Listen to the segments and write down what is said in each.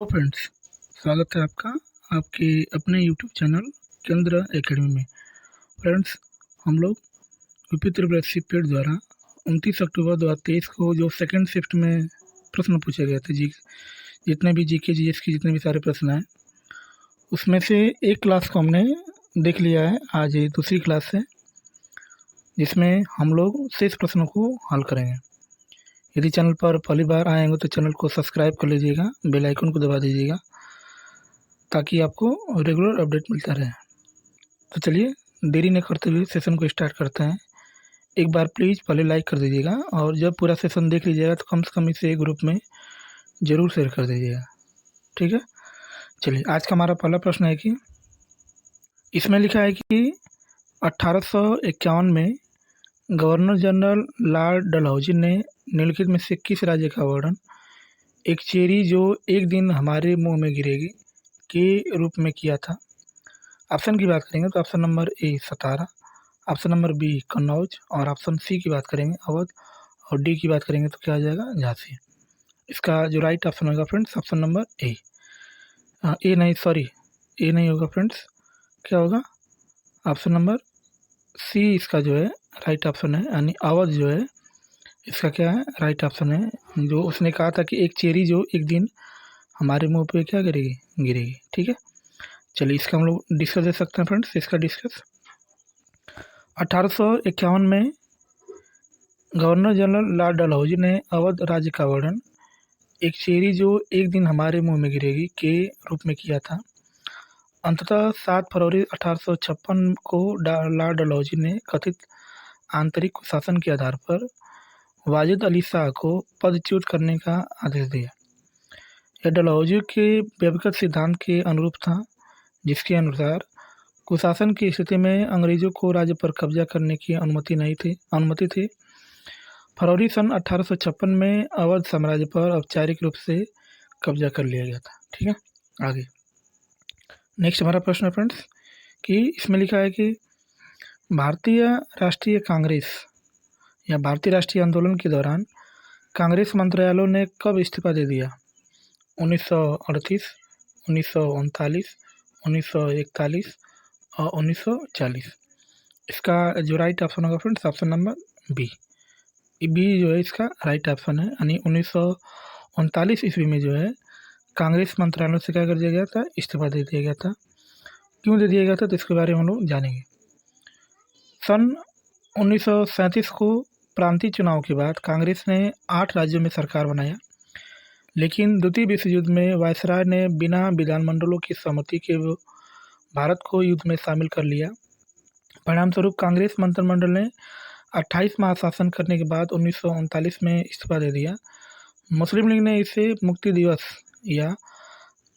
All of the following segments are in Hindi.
हेलो फ्रेंड्स, स्वागत है आपका आपके अपने यूट्यूब चैनल केंद्र एकेडमी में। फ्रेंड्स, हम लोग यूपी त्रिपुरा सीपेट द्वारा 29 अक्टूबर 2023 को जो सेकंड शिफ्ट में प्रश्न पूछे गए थे, जितने भी जीके जीएस के जितने भी सारे प्रश्न हैं, उसमें से एक क्लास को हमने देख लिया है। आज ये दूसरी क्लास है जिसमें हम लोग शेष प्रश्नों को हल करेंगे। यदि चैनल पर पहली बार आए होंगे तो चैनल को सब्सक्राइब कर लीजिएगा, बेल आइकन को दबा दीजिएगा ताकि आपको रेगुलर अपडेट मिलता रहे। तो चलिए देरी न करते हुए सेशन को स्टार्ट करते हैं। एक बार प्लीज़ पहले लाइक कर दीजिएगा और जब पूरा सेशन देख लीजिएगा तो कम से कम इसे ग्रुप में ज़रूर शेयर कर दीजिएगा, ठीक है। चलिए आज का हमारा पहला प्रश्न है कि इसमें लिखा है कि 1851 में गवर्नर जनरल लॉर्ड डलहौजी ने निम्नलिखित में से किस राज्य का वर्णन एक चेरी जो एक दिन हमारे मुंह में गिरेगी के रूप में किया था। ऑप्शन की बात करेंगे तो option number A Satara, option number B Kannauj और ऑप्शन सी की बात करेंगे अवध और डी की बात करेंगे तो क्या आ जाएगा झांसी। इसका जो राइट ऑप्शन होगा फ्रेंड्स ऑप्शन नंबर ए। ए नहीं, सॉरी, ए नहीं होगा फ्रेंड्स, क्या होगा ऑप्शन नंबर सी इसका जो है राइट ऑप्शन है, यानी अवध जो है इसका क्या है राइट ऑप्शन है। जो उसने कहा था कि एक चेरी जो एक दिन हमारे मुंह पे क्या गिरेगी गिरेगी, ठीक है। चलिए इसका हम लोग डिस्कस दे सकते हैं फ्रेंड्स। इसका डिस्कस 1851 में गवर्नर जनरल लॉर्ड डलहौजी ने अवध राज्य का वर्णन एक चेरी जो एक दिन हमारे मुंह में गिरेगी के रूप में किया था। अंततः 7 फरवरी 1856 को लॉर्ड डलहौजी ने कथित आंतरिक कुशासन के आधार पर वाजिद अली शाह को पदच्युत करने का आदेश दिया। यह डलहौजी के व्यक्तिगत सिद्धांत के अनुरूप था, जिसके अनुसार कुशासन की स्थिति में अंग्रेजों को राज्य पर कब्जा करने की अनुमति थी। फरवरी सन 1856 में अवध साम्राज्य पर औपचारिक रूप से कब्जा कर लिया गया था, ठीक है। आगे नेक्स्ट हमारा प्रश्न है फ्रेंड्स कि इसमें लिखा है कि भारतीय राष्ट्रीय कांग्रेस या भारतीय राष्ट्रीय आंदोलन के दौरान कांग्रेस मंत्रालयों ने कब इस्तीफा दे दिया? 1938, 1939, 1941 और 1940। इसका जो राइट ऑप्शन होगा friends option number B. B जो है इसका राइट ऑप्शन है, यानी 1939 ईस्वी में जो है कांग्रेस मंत्रालयों से क्या कर दिया गया था, इस्तीफा दे दिया गया था। क्यों दे दिया गया था तो इसके बारे में हम लोग जानेंगे। सन 1937 को प्रांतीय चुनाव के बाद कांग्रेस ने 8 राज्यों में सरकार बनाया, लेकिन द्वितीय विश्व युद्ध में वायसराय ने बिना विधानमंडलों की सहमति के भारत को युद्ध में शामिल कर लिया। परिणामस्वरूप कांग्रेस मंत्रिमंडल ने 28 माह शासन करने के बाद 1939 में इस्तीफा दे दिया। मुस्लिम लीग ने इसे मुक्ति दिवस या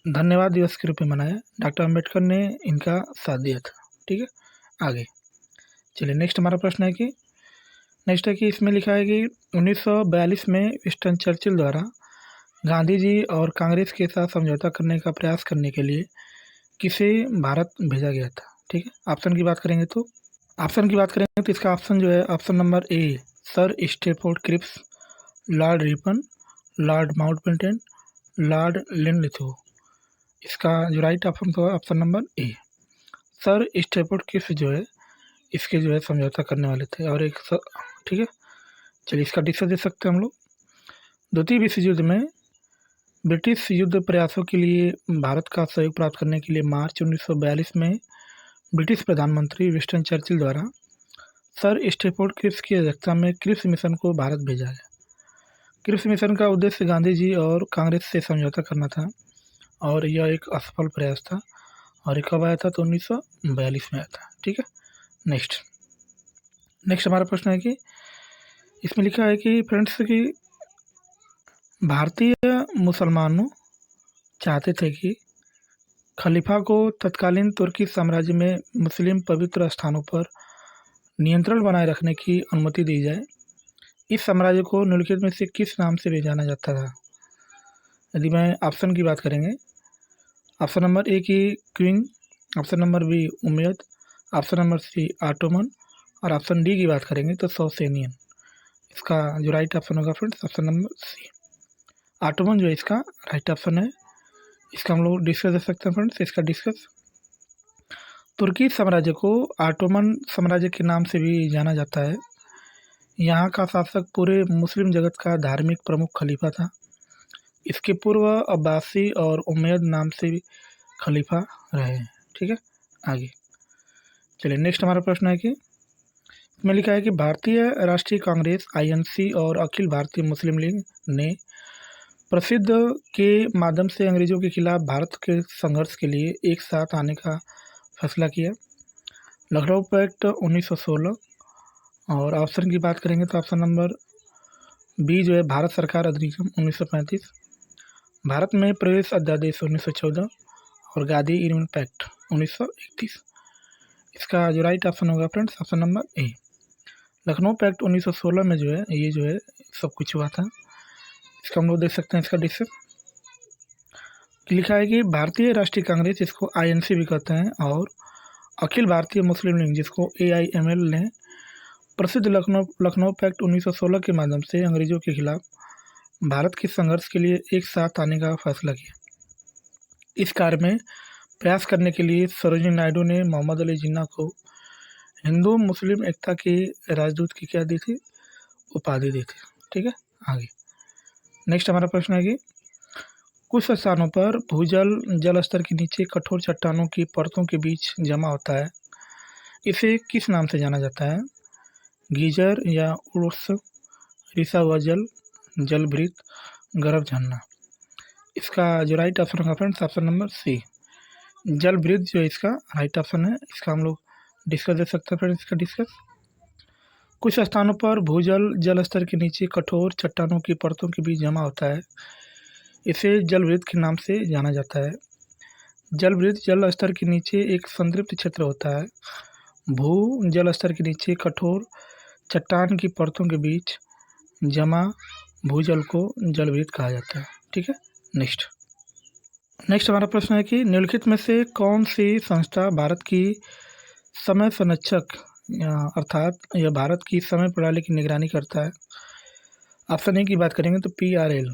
धन्यवाद दिवस के रूप में मनाया। डॉक्टर अम्बेडकर ने इनका साथ दिया था, ठीक है। आगे चलिए नेक्स्ट हमारा प्रश्न है कि इसमें लिखा है कि 1942 में विंस्टन चर्चिल द्वारा गांधी जी और कांग्रेस के साथ समझौता करने का प्रयास करने के लिए किसे भारत भेजा गया था, ठीक है। ऑप्शन की बात करेंगे तो इसका ऑप्शन जो है option number A sir Stafford Cripps, lord Ripon, lord Mountbatten, lord Linlithgow. इसका जो राइट ऑप्शन तो है option number A. Sir Stafford Cripps जो है इसके जो है समझौता करने वाले थे और एक ठीक है। चलिए इसका डिस्कस दे सकते हैं हम लोग। द्वितीय विश्व युद्ध में ब्रिटिश युद्ध प्रयासों के लिए भारत का सहयोग प्राप्त करने के लिए मार्च 1942 में ब्रिटिश प्रधानमंत्री विंस्टन चर्चिल द्वारा सर स्टेफोर्ड क्रिप्स की अध्यक्षता में क्रिप्स मिशन को भारत भेजा गया। क्रिप्स मिशन का उद्देश्य गांधी जी और कांग्रेस से समझौता करना था और यह एक असफल प्रयास था और ये कब आया था तो 1942 में आया था, ठीक है। नेक्स्ट हमारा प्रश्न है कि इसमें लिखा है कि फ्रेंड्स कि भारतीय मुसलमानों चाहते थे कि खलीफा को तत्कालीन तुर्की साम्राज्य में मुस्लिम पवित्र स्थानों पर नियंत्रण बनाए रखने की अनुमति दी जाए। इस साम्राज्य को निम्नलिखित में से किस नाम से भी जाना जाता था? यदि मैं ऑप्शन की बात करेंगे, ऑप्शन नंबर ए की queen, option number B Umayyad, option number C Ottoman और ऑप्शन डी की बात करेंगे तो सौसेनियन। इसका जो राइट ऑप्शन होगा friends option number C, Ottoman जो है इसका राइट ऑप्शन है। इसका हम लोग डिस्कस कर सकते हैं फ्रेंड्स। इसका डिस्कस, तुर्की साम्राज्य को ऑटोमन साम्राज्य के नाम से भी जाना जाता है। यहाँ का शासक पूरे मुस्लिम जगत का धार्मिक प्रमुख खलीफा था। इसके पूर्व अब्बासी और उमैयद नाम से भी खलीफा रहे हैं। ठीक है, आगे चलिए नेक्स्ट हमारा प्रश्न है कि इसमें लिखा है कि भारतीय राष्ट्रीय कांग्रेस आईएनसी और अखिल भारतीय मुस्लिम लीग ने प्रसिद्ध के माध्यम से अंग्रेजों के खिलाफ भारत के संघर्ष के लिए एक साथ आने का फैसला किया। लखनऊ पैक्ट 1916। और ऑप्शन की बात करेंगे तो ऑप्शन नंबर बी जो है भारत सरकार अधिनियम 1935, भारत में प्रवेश अध्यादेश 1914 और गांधी इरविन पैक्ट 1931। इसका जो राइट ऑप्शन होगा friends option number A. Lucknow pact 1916 में जो है ये जो है सब कुछ हुआ था। इसका हम लोग देख सकते हैं। इसका डिस्कस लिखा है कि भारतीय राष्ट्रीय कांग्रेस जिसको आईएनसी भी कहते हैं और अखिल भारतीय मुस्लिम लीग जिसको एआईएमएल ने प्रसिद्ध लखनऊ पैक्ट 1916 के माध्यम से अंग्रेजों के खिलाफ भारत के संघर्ष के लिए एक साथ आने का फैसला किया। इस कार्य में प्रयास करने के लिए सरोजिनी नायडू ने मोहम्मद अली जिन्ना को हिंदू मुस्लिम एकता के राजदूत की क्या दी थी, उपाधि दी थी। ठीक है, आगे नेक्स्ट हमारा प्रश्न है कि कुछ स्थानों पर भूजल जल स्तर के नीचे कठोर चट्टानों की परतों के बीच जमा होता है। इसे किस नाम से जाना जाता है, गीजर या उर्स, रिसा हुआ जल, जलभृत, गर्भ झरना। इसका जो राइट ऑप्शन होगा फ्रेंड्स ऑप्शन नंबर सी, जलभृत जो इसका राइट ऑप्शन है। इसका हम लोग डिस्कस दे सकते हैं फ्रेंड्स। इसका डिस्कस, कुछ स्थानों पर भूजल जल स्तर के नीचे कठोर चट्टानों की परतों के बीच जमा होता है। इसे जलभृत के नाम से जाना जाता है। जलभृत जल स्तर के नीचे एक संतृप्त क्षेत्र होता है। भू जल स्तर के नीचे कठोर चट्टान की परतों के बीच जमा भूजल को जलभृत कहा जाता है। ठीक है, नेक्स्ट हमारा प्रश्न है कि निम्नलिखित में से कौन सी संस्था भारत की समय संरक्षक अर्थात यह भारत की समय प्रणाली की निगरानी करता है। ऑप्शन ए की बात करेंगे तो PRL,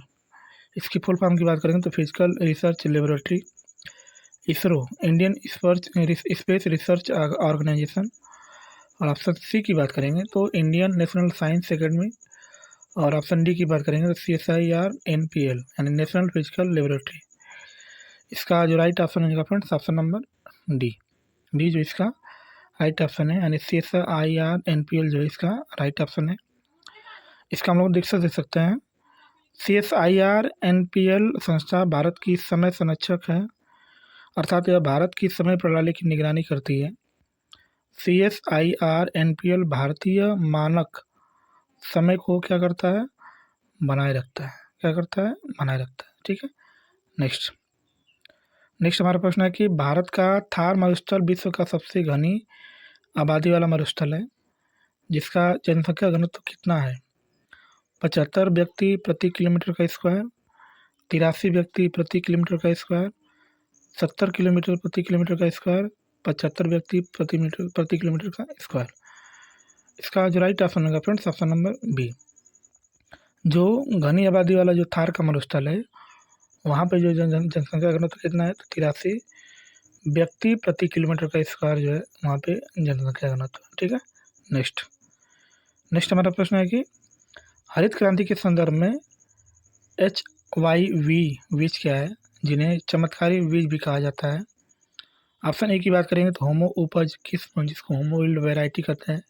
इसकी फुल फॉर्म की बात करेंगे तो physical research laboratory. ISRO, Indian space research organisation. और ऑप्शन सी की बात करेंगे तो इंडियन नेशनल साइंस एकेडमी। और ऑप्शन डी की बात करेंगे तो CSIR NPL यानी नेशनल फिजिकल लेबोरेटरी। इसका जो राइट ऑप्शन होगा फ्रेंड्स ऑप्शन नंबर डी जो इसका राइट ऑप्शन है, यानी CSIR NPL जो है इसका राइट ऑप्शन है। इसका हम लोग देख सकते हैं। CSIR NPL संस्था भारत की समय संरक्षक है, अर्थात यह भारत की समय प्रणाली की निगरानी करती है। CSIR NPL भारतीय मानक समय को क्या करता है, बनाए रखता है। क्या करता है, बनाए रखता है। ठीक है, नेक्स्ट हमारा प्रश्न है कि भारत का थार मरुस्थल विश्व का सबसे घनी आबादी वाला मरुस्थल है, जिसका जनसंख्या घनत्व कितना है, 75 व्यक्ति प्रति किलोमीटर का स्क्वायर, 83 व्यक्ति प्रति किलोमीटर का स्क्वायर, 70 किलोमीटर प्रति किलोमीटर का स्क्वायर, 75 व्यक्ति प्रति किलोमीटर का स्क्वायर। इसका जो राइट ऑप्शन होगा फ्रेंड्स ऑप्शन नंबर बी। जो घनी आबादी वाला जो थार का मरुस्थल है वहाँ पे जो जनसंख्या घनत्व कितना है तो 83 व्यक्ति प्रति किलोमीटर का स्क्वायर जो है वहाँ पे जनसंख्या घनत्व। ठीक है, नेक्स्ट हमारा प्रश्न है कि हरित क्रांति के संदर्भ में HYV बीज क्या है, जिन्हें चमत्कारी बीज भी कहा जाता है। ऑप्शन ए की बात करेंगे तो होमो उपज किस्म जिसको होमो इल्ड वेराइटी कहते हैं।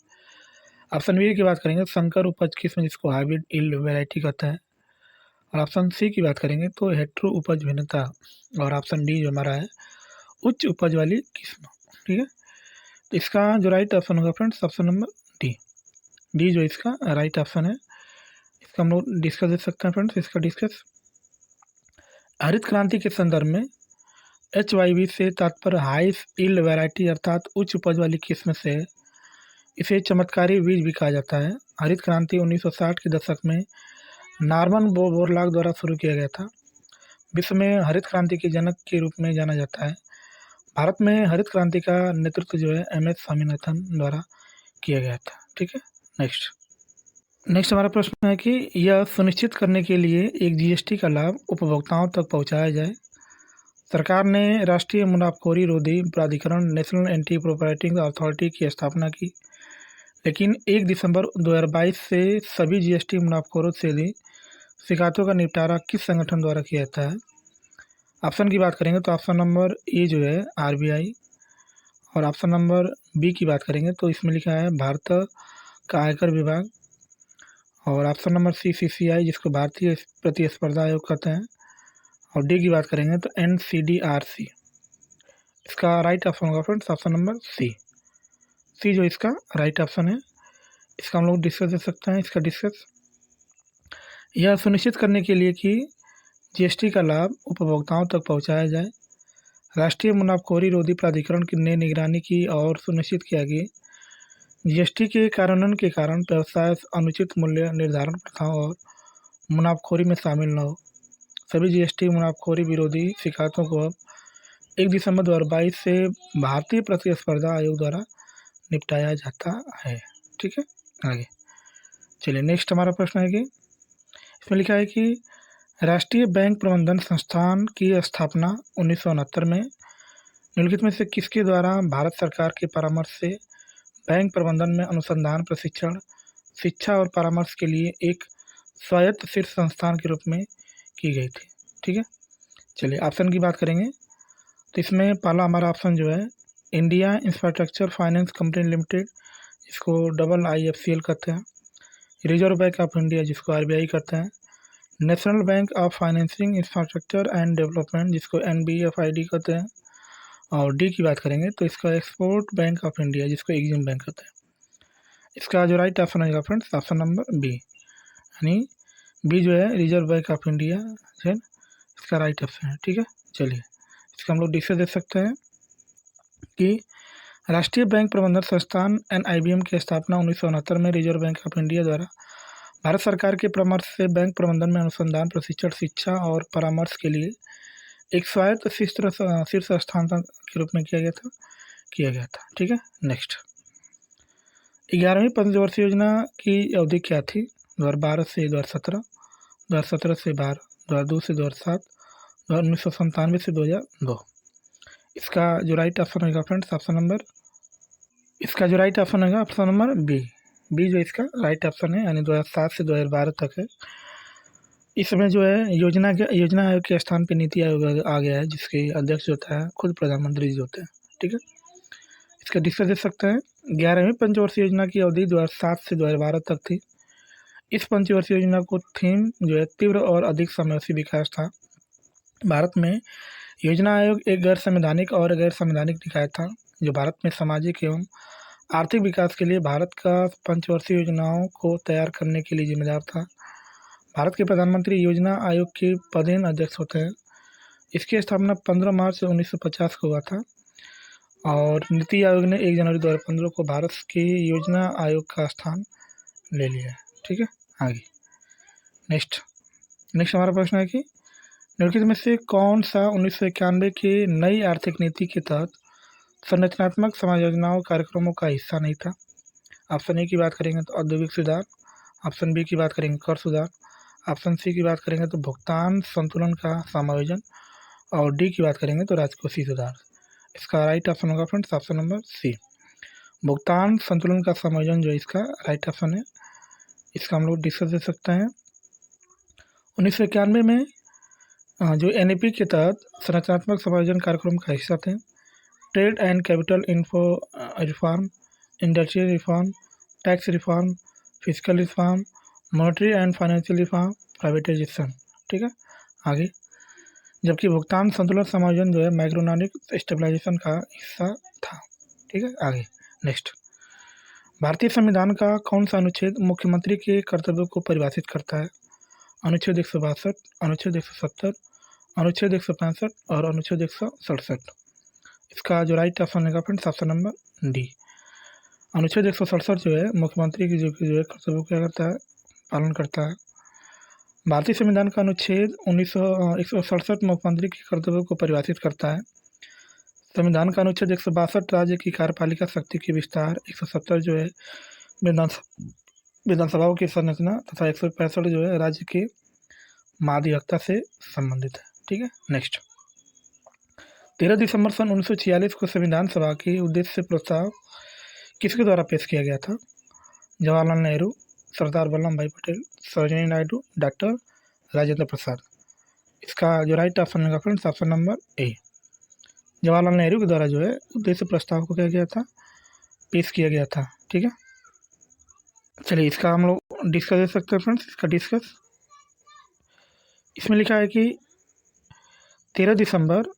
ऑप्शन बी की बात करेंगे तो संकर उपज किस्म जिसको हाइब्रिड इल्ड वेराइटी कहते हैं। और ऑप्शन सी की बात करेंगे तो हेट्रो उपज भिन्नता। और ऑप्शन डी जो हमारा है उच्च उपज वाली किस्म। ठीक है, तो इसका जो राइट ऑप्शन होगा फ्रेंड्स ऑप्शन नंबर डी जो इसका राइट ऑप्शन है। इसका हम लोग डिस्कस दे सकते हैं फ्रेंड्स। इसका डिस्कस, हरित क्रांति के संदर्भ में HYV से तात्पर्य हाई यील्ड वैरायटी अर्थात उच्च उपज वाली किस्म से इसे चमत्कारी बीज भी कहा जाता है। हरित क्रांति 1960 के दशक में नॉर्मन बोरलॉग द्वारा शुरू किया गया था। विश्व में हरित क्रांति के जनक के रूप में जाना जाता है। भारत में हरित क्रांति का नेतृत्व जो है MS स्वामीनाथन द्वारा किया गया था। ठीक है, नेक्स्ट हमारा प्रश्न है कि यह सुनिश्चित करने के लिए एक GST का लाभ उपभोक्ताओं तक पहुंचाया जाए सरकार ने राष्ट्रीय मुनाफाखोरी रोधी प्राधिकरण नेशनल एंटी प्रोप्राइटिंग अथॉरिटी की स्थापना की, लेकिन 1 दिसंबर 2022 से सभी जीएसटी मुनाफाखोरों से ली शिकायतों का निपटारा किस संगठन द्वारा किया जाता है? ऑप्शन की बात करेंगे तो ऑप्शन नंबर ए जो है आरबीआई, और ऑप्शन नंबर बी की बात करेंगे तो इसमें लिखा है भारत का आयकर विभाग, और ऑप्शन नंबर सी सीसीआई जिसको भारतीय प्रतिस्पर्धा आयोग कहते हैं, और डी की बात करेंगे तो एनसीडीआरसी। इसका राइट ऑप्शन होगा फ्रेंड्स ऑप्शन नंबर सी। सी जो इसका राइट ऑप्शन है। इसका हम लोग डिस्कस दे सकते हैं। इसका डिस्कस यह सुनिश्चित करने के लिए कि जीएसटी का लाभ उपभोक्ताओं तक पहुंचाया जाए, राष्ट्रीय मुनाफाखोरी रोधी प्राधिकरण ने निगरानी की और सुनिश्चित किया कि जीएसटी के कानूनन के कारण व्यवसाय अनुचित मूल्य निर्धारण प्रथाओं और मुनाफाखोरी में शामिल न हो। सभी जीएसटी मुनाफाखोरी विरोधी शिकायतों को अब 1 दिसंबर 2022 से भारतीय प्रतिस्पर्धा आयोग द्वारा निपटाया जाता है। ठीक है, आगे चलिए नेक्स्ट हमारा प्रश्न है कि इसमें लिखा है कि राष्ट्रीय बैंक प्रबंधन संस्थान की स्थापना 1969 में निम्नलिखित में से किसके द्वारा भारत सरकार के परामर्श से बैंक प्रबंधन में अनुसंधान, प्रशिक्षण, शिक्षा और परामर्श के लिए एक स्वायत्त शीर्ष संस्थान के रूप में की गई थी? ठीक है, चलिए ऑप्शन की बात करेंगे तो इसमें पहला हमारा ऑप्शन जो है India infrastructure finance company limited जिसको IIFCL कहते हैं, रिजर्व बैंक ऑफ इंडिया जिसको आरबीआई कहते हैं, national bank of financing infrastructure and development जिसको NBFID कहते हैं, और डी की बात करेंगे तो इसका एक्सपोर्ट बैंक ऑफ इंडिया जिसको एग्जिम बैंक कहते हैं। इसका जो राइट ऑप्शन होगा फ्रेंड्स ऑप्शन नंबर बी, यानी बी जो है रिजर्व बैंक ऑफ इंडिया है इसका राइट ऑप्शन है। ठीक है, चलिए इसका हम लोग डिस्कस दे सकते हैं कि राष्ट्रीय बैंक प्रबंधन संस्थान NIBM की स्थापना 1969 में रिजर्व बैंक ऑफ इंडिया द्वारा भारत सरकार के परामर्श से बैंक प्रबंधन में अनुसंधान, प्रशिक्षण, शिक्षा और परामर्श के लिए एक स्वायत्त शीर्ष स्थान के रूप में किया गया था। ठीक है, नेक्स्ट 11वीं पंचवर्षीय योजना की अवधि क्या थी? 2012 से 2017, 2017 से 12, 2002 से 2007, 1997 से 2002। इसका जो राइट ऑप्शन होगा फ्रेंड्स ऑप्शन नंबर बी जो इसका राइट ऑप्शन है, यानी 2007 से 2012 तक है। इसमें जो है योजना आयोग के स्थान पे नीति आयोग आ गया है जिसके अध्यक्ष होता है खुद प्रधानमंत्री जी होते हैं। ठीक है, इसका डिस्कस दे सकते हैं। 11वीं पंचवर्षीय योजना की अवधि 2007 से 2012 तक थी। इस पंचवर्षीय योजना को थीम जो है तीव्र और अधिक समावेशी विकास था। भारत में योजना आयोग एक गैर संवैधानिक निकाय था जो भारत में सामाजिक एवं आर्थिक विकास के लिए भारत का पंचवर्षीय योजनाओं को तैयार करने के लिए जिम्मेदार था। भारत के प्रधानमंत्री योजना आयोग के पदेन अध्यक्ष होते हैं। इसकी स्थापना 15 मार्च 1950 को हुआ था और नीति आयोग ने 1 जनवरी 2015 को भारत के योजना आयोग का स्थान ले लिया है। ठीक है, आगे नेक्स्ट हमारा प्रश्न है कि निम्नलिखित में से कौन सा 1991 के नई आर्थिक नीति के तहत संरचनात्मक समायोजनाओं कार्यक्रमों का हिस्सा नहीं था? ऑप्शन ए की बात करेंगे तो औद्योगिक सुधार, ऑप्शन बी की बात करेंगे कर सुधार, ऑप्शन सी की बात करेंगे तो भुगतान संतुलन का समायोजन, और डी की बात करेंगे तो राजकोषीय सुधार। इसका राइट ऑप्शन होगा फ्रेंड्स ऑप्शन नंबर सी, भुगतान संतुलन का समायोजन जो इसका राइट ऑप्शन है। इसका हम लोग डिस्कस दे सकते हैं। 1991 में जो NEP के तहत संरचनात्मक समायोजन कार्यक्रम का हिस्सा थे trade and capital info reform, industrial reform, tax reform, physical reform, monetary and financial reform, privatisation. ठीक है, आगे जबकि भुगतान संतुलन समायोजन जो है मैक्रोइकॉनॉमिक स्टेबलाइजेशन का हिस्सा था। ठीक है, आगे नेक्स्ट भारतीय संविधान का कौन सा अनुच्छेद मुख्यमंत्री के कर्तव्यों को परिभाषित करता है? अनुच्छेद 162, अनुच्छेद 170, अनुच्छेद 165 और अनुच्छेद 167। इसका जो राइट ऑप्शन है फ्रेंड्स ऑप्शन नंबर डी, अनुच्छेद 167 जो है मुख्यमंत्री की जो है कर्तव्यों क्या करता है, पालन करता है। भारतीय संविधान का अनुच्छेद 167 मुख्यमंत्री के कर्तव्यों को परिभाषित करता है। संविधान का अनुच्छेद 162 राज्य की कार्यपालिका शक्ति के विस्तार, 170 जो है विधानसभाओं की संरचना तथा 165 जो है राज्य के महाधिवक्ता से संबंधित है। ठीक है, नेक्स्ट 13 दिसंबर सन 1946 को संविधान सभा के उद्देश्य से प्रस्ताव किसके द्वारा पेश किया गया था? जवाहरलाल नेहरू, सरदार वल्लभ भाई पटेल, सरोजिनी नायडू, डॉक्टर राजेंद्र प्रसाद। इसका जो राइट ऑप्शन होगा फ्रेंड्स, ऑप्शन नंबर ए। जवाहरलाल नेहरू के द्वारा जो है उद्देश्य प्रस्ताव को क्या किया था, पेश किया गया था। ठीक है, चलिए इसका हम लोग डिस्कस कर सकते हैं फ्रेंड्स। इसका डिस्कस इसमें लिखा है कि 13 दिसंबर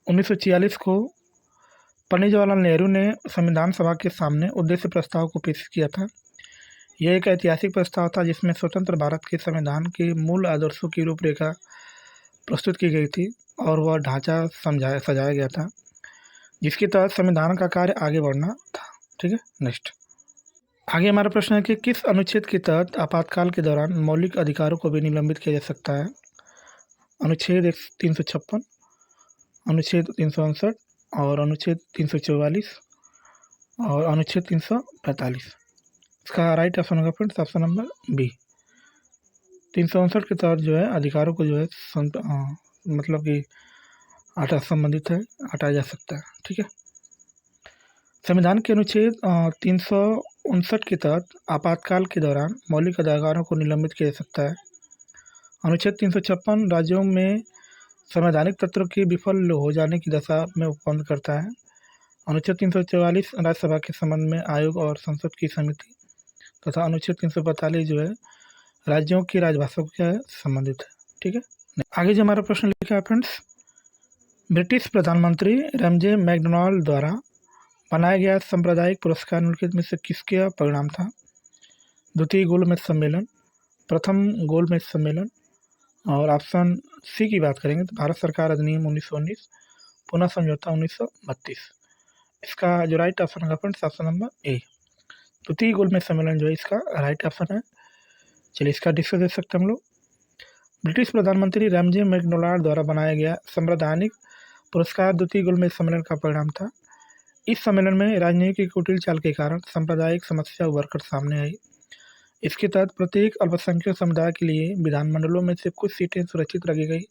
1946 को पंडित जवाहरलाल नेहरू ने संविधान सभा के सामने उद्देश्य प्रस्ताव को पेश किया था। यह एक ऐतिहासिक प्रस्ताव था जिसमें स्वतंत्र भारत के संविधान के मूल आदर्शों की रूपरेखा प्रस्तुत की गई थी और वह ढांचा सजाया गया था जिसके तहत संविधान का कार्य आगे बढ़ना था। ठीक है, नेक्स्ट आगे हमारा प्रश्न है कि किस अनुच्छेद के तहत आपातकाल के दौरान मौलिक अधिकारों को भी निलंबित किया जा सकता है? अनुच्छेद 356, अनुच्छेद 359 और अनुच्छेद 344 और अनुच्छेद 345। इसका राइट ऑप्शन होगा फ्रेंड्स, ऑप्शन नंबर बी। 359 के तहत जो है अधिकारों को जो है मतलब कि संबंधित है, हटाया जा सकता है। ठीक है, संविधान के अनुच्छेद 359 के तहत आपातकाल के दौरान मौलिक अधिकारों को निलंबित किया जा सकता है। अनुच्छेद 356 राज्यों में संवैधानिक तंत्र के विफल हो जाने की दशा में उपबंध करता है। अनुच्छेद 344 राज्यसभा के संबंध में आयोग और संसद की समिति तथा अनुच्छेद 345 जो है राज्यों की राजभाषा को क्या है, संबंधित है। ठीक है, आगे जो हमारा प्रश्न लिखा है फ्रेंड्स, ब्रिटिश प्रधानमंत्री रमजे मैकडोनाल्ड द्वारा बनाया गया सांप्रदायिक पुरस्कार निम्नलिखित में से किसका परिणाम था? द्वितीय गोलमेज सम्मेलन, प्रथम गोलमेज सम्मेलन और ऑप्शन सी की बात करेंगे तो भारत सरकार अधिनियम 1919, पुनः समझौता 1932। इसका जो राइट ऑप्शन होगा फ्रेंड्स, ऑप्शन नंबर ए। द्वितीय गोलमेज सम्मेलन जो है इसका राइट ऑप्शन है। चलिए इसका डिस्कस देख सकते हैं हम लोग। ब्रिटिश प्रधानमंत्री रमजे मैकडोनाल्ड द्वारा बनाया गया संवैधानिक पुरस्कार द्वितीय गोलमेज सम्मेलन का परिणाम था। इस सम्मेलन में राजनीति की कुटिल चाल के कारण सांप्रदायिक समस्या उभर कर सामने आई। इसके तहत प्रत्येक अल्पसंख्यक समुदाय के लिए विधानमंडलों में से कुछ सीटें सुरक्षित रखी गई,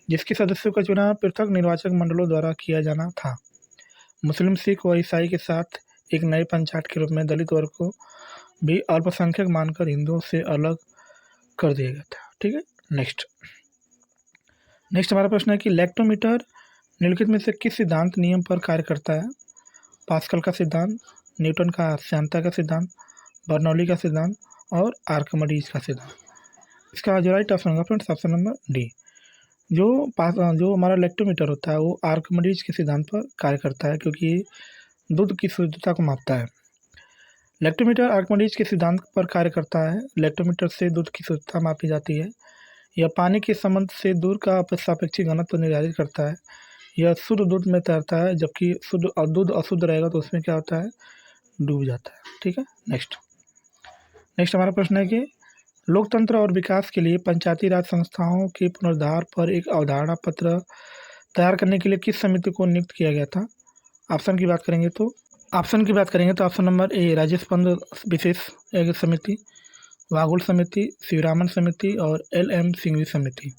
जिसके सदस्यों का चुनाव पृथक निर्वाचक मंडलों द्वारा किया जाना था। मुस्लिम, सिख व ईसाई के साथ एक नए पंचायत के रूप में दलित वर्ग को भी अल्पसंख्यक मानकर हिंदुओं से अलग कर दिया गया था। ठीक है, नेक्स्ट हमारा प्रश्न है कि लैक्टोमीटर निम्नलिखित में से किस सिद्धांत नियम पर कार्य करता है? पास्कल का सिद्धांत, न्यूटन का श्यानता का सिद्धांत, बर्नौली का सिद्धांत और आर्किमिडीज का सिद्धांत। इसका जो राइट ऑप्शन होगा फ्रेंड्स, ऑप्शन नंबर डी। जो हमारा लैक्टोमीटर होता है वो आर्किमिडीज के सिद्धांत पर कार्य करता है क्योंकि दूध की शुद्धता को मापता है। लैक्टोमीटर आर्किमिडीज के सिद्धांत पर कार्य करता है। लैक्टोमीटर से दूध की शुद्धता मापी जाती है। यह पानी के संबंध से दूध का सापेक्षिक घनत्व निर्धारित करता है। यह शुद्ध दूध में तैरता है, जबकि दूध अशुद्ध रहेगा तो उसमें क्या होता है, डूब जाता है। ठीक है, नेक्स्ट हमारा प्रश्न है कि लोकतंत्र और विकास के लिए पंचायती राज संस्थाओं के पुनरुद्धार पर एक अवधारणा पत्र तैयार करने के लिए किस समिति को नियुक्त किया गया था? ऑप्शन की बात करेंगे तो option number A Rajesh Pant विशेष समिति, वाघुल समिति, शिवरामन समिति और LM सिंघवी समिति।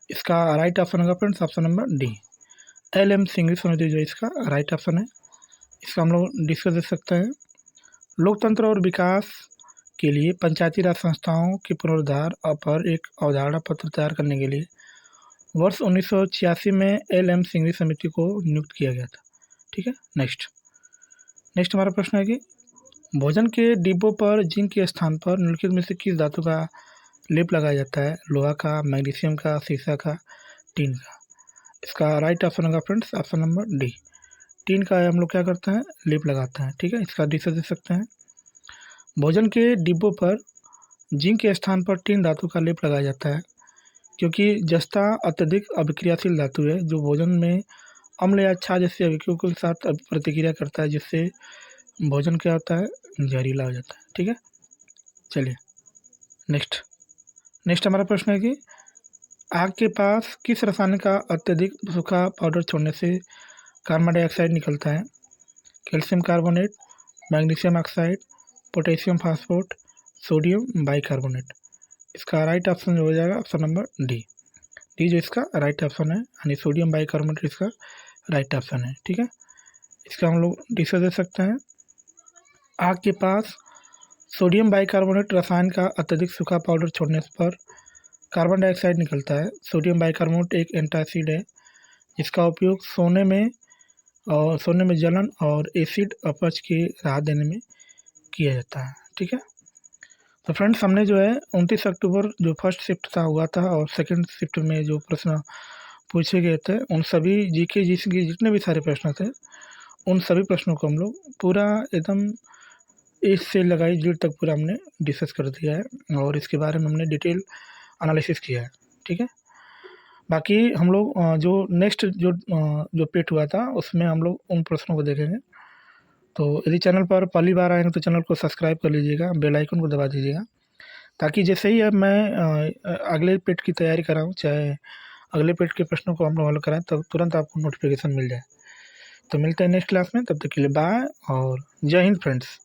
इसका राइट ऑप्शन होगा friends, option number D. LM Singhvi समिति जो इसका राइट ऑप्शन है। इसका हम लोग डिस्कस देख सकते हैं। लोकतंत्र और विकास के लिए पंचायती राज संस्थाओं के पुनरुद्धार पर एक अवधारणा पत्र तैयार करने के लिए वर्ष 1986 में LM सिंघवी समिति को नियुक्त किया गया था। ठीक है, नेक्स्ट हमारा प्रश्न है कि भोजन के डिब्बों पर जिंक के स्थान पर निम्नलिखित में से किस धातु का लेप लगाया जाता है? लोहा का, मैग्नीशियम का, सीसा का, टीन का। इसका राइट ऑप्शन होगा friends, option number D. Tin का हम लोग क्या करते हैं, लेप लगाते हैं। ठीक है, इसका डिस्कस देख सकते हैं। भोजन के डिब्बों पर जिंक के स्थान पर टीन धातु का लेप लगाया जाता है क्योंकि जस्ता अत्यधिक अभिक्रियाशील धातु है जो भोजन में अम्ल या क्षार जैसे अभिक्रियाओं के साथ प्रतिक्रिया करता है, जिससे भोजन क्या होता है, जहरीला हो जाता है। ठीक है, चलिए नेक्स्ट हमारा प्रश्न है कि आग के पास किस रसायन का अत्यधिक सूखा पाउडर छोड़ने से कार्बन डाइऑक्साइड निकलता है? Calcium carbonate, magnesium oxide, potassium phosphate, sodium bicarbonate. इसका राइट ऑप्शन हो जाएगा ऑप्शन नंबर डी, डी जो इसका राइट ऑप्शन है, यानी सोडियम बाइकार्बोनेट इसका राइट ऑप्शन है। ठीक है, इसका हम लोग डिस्कस दे सकते हैं। आग के पास सोडियम बाइकार्बोनेट रसायन का अत्यधिक सूखा पाउडर छोड़ने पर कार्बन डाइऑक्साइड निकलता है। सोडियम बाइकार्बोनेट एक एंटासिड है जिसका उपयोग सोने में जलन और एसिड अपच की राहत देने में किया जाता है। ठीक है, तो फ्रेंड्स हमने जो है 29 अक्टूबर जो फर्स्ट शिफ्ट था हुआ था और सेकंड शिफ्ट में जो प्रश्न पूछे गए थे उन सभी जीके जितने भी सारे प्रश्न थे उन सभी प्रश्नों को हम लोग पूरा एकदम ए से लगाई जेड तक पूरा हमने डिस्कस कर दिया है और इसके बारे में हमने डिटेल एनालिसिस किया है। ठीक है, बाकी हम लोग जो नेक्स्ट जो पेट हुआ था उसमें हम लोग उन प्रश्नों को देखेंगे। तो यदि चैनल पर पहली बार आएंगे तो चैनल को सब्सक्राइब कर लीजिएगा, बेल आइकन को दबा दीजिएगा, ताकि जैसे ही अब मैं अगले पेट की तैयारी कराऊँ, चाहे अगले पेट के प्रश्नों को हम लोग हल कराएं, तब तुरंत आपको नोटिफिकेशन मिल जाए। तो मिलते हैं नेक्स्ट क्लास में, तब तक के लिए बाय और जय हिंद फ्रेंड्स।